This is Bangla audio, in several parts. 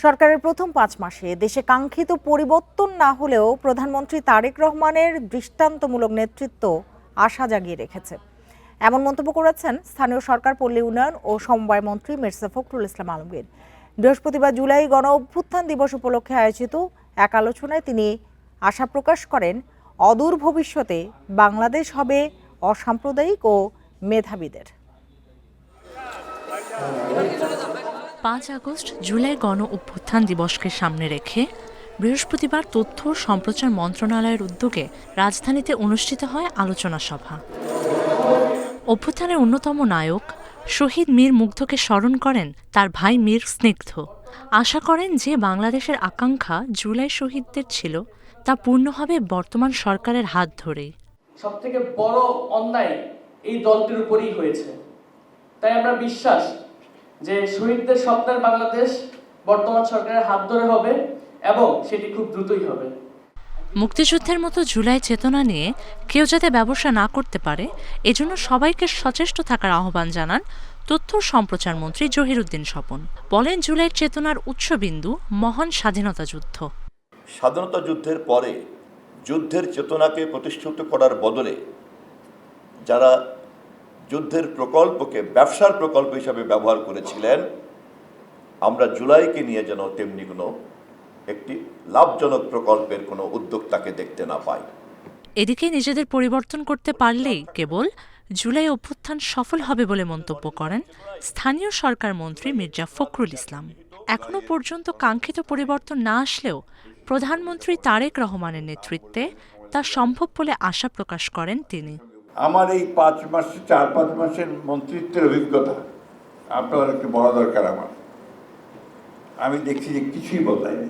সরকারের প্রথম ৫ মাসে দেশে কাঙ্ক্ষিত পরিবর্তন না হলেও প্রধানমন্ত্রী তারেক রহমানের দৃষ্টান্তমূলক নেতৃত্ব আশা জাগিয়ে রেখেছে। এমন মন্তব্য করেছেন স্থানীয় সরকার, পল্লী উন্নয়ন ও সমবায় মন্ত্রী মির্জা ফখরুল ইসলাম আলমগীর। বৃহস্পতিবার জুলাই গণ অভ্যুত্থান দিবস উপলক্ষে আয়োজিত এক আলোচনায় তিনি আশা প্রকাশ করেন, অদূর ভবিষ্যতে বাংলাদেশ হবে অসাম্প্রদায়িক ও মেধাবীদের। ৫ আগস্ট জুলাই গণ অভ্যুত্থান দিবসকে সামনে রেখে বৃহস্পতিবার তথ্য ও সম্প্রচার মন্ত্রণালয়ের উদ্যোগে রাজধানীতে অনুষ্ঠিত হয় আলোচনা সভা। অভ্যুত্থানের অন্যতম নায়ক শহীদ মীর মুগ্ধকে স্মরণ করেন তার ভাই মীর স্নিগ্ধ। আশা করেন যে বাংলাদেশের আকাঙ্ক্ষা জুলাই শহীদদের ছিল, তা পূর্ণ হবে বর্তমান সরকারের হাত ধরেই। সবথেকে বড় অন্যায় এই দলটির উপরেই হয়েছে, তাই আমরা বিশ্বাস যে শহীদদের স্বপ্নের বাংলাদেশ বর্তমান সরকারের হাত ধরে হবে এবং সেটি খুব দ্রুতই হবে। মুক্তিযুদ্ধের মতো জুলাই চেতনা নিয়ে কেউ যাতে ব্যবসা না করতে পারে, এজন্য সবাইকে সচেষ্ট থাকার আহ্বান জানান তথ্য ও সম্প্রচার মন্ত্রী জহিরুদ্দিন স্বপন। বলেন, জুলাইয়ের চেতনার উৎসবিন্দু মহান স্বাধীনতা যুদ্ধ। স্বাধীনতা যুদ্ধের পরে যুদ্ধের চেতনাকে প্রতিষ্ঠিত করার বদলে যারা যুদ্ধের প্রকল্পকে ব্যবসার প্রকল্প হিসাবে ব্যবহার করেছিলেন, আমরা জুলাইকে নিয়ে যেন তেমনি কোনো একটি লাভজনক প্রকল্পের কোনো উদ্যোক্তাকে দেখতে না পাই। এদিকে নিজেদের পরিবর্তন করতে পারলেই কেবল জুলাই অভ্যুত্থান সফল হবে বলে মন্তব্য করেন স্থানীয় সরকার মন্ত্রী মির্জা ফখরুল ইসলাম। এখনো পর্যন্ত কাঙ্ক্ষিত পরিবর্তন না আসলেও প্রধানমন্ত্রী তারেক রহমানের নেতৃত্বে তা সম্ভব বলে আশা প্রকাশ করেন তিনি। আমার এই 4-5 মাসের মন্ত্রিত্বের অভিজ্ঞতা আপনার একটু বলা দরকার। আমি দেখছি যে কিছুই বদলায়নি।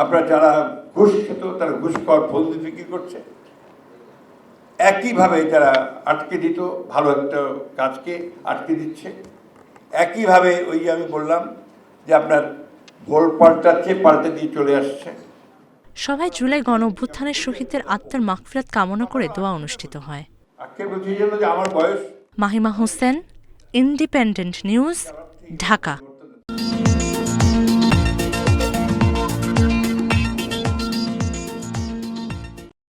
আপনারা যারা ঘুষ খেত তারা ঘুষ পাওয়ার ফল বিক্রি করছে, একইভাবে যারা আটকে দিত ভালো একটা কাজকে আটকে দিচ্ছে, একইভাবে ওই যে আমি বললাম যে আপনার ভোল পাল্টে দিয়ে চলে আসছে। সভায় জুলাই গণ অভ্যুত্থানের শহীদদের আত্মার মাগফিরাত কামনা করে দোয়া অনুষ্ঠিত হয়। আমার বয়স। Mahima Hossain, independent news, Dhaka.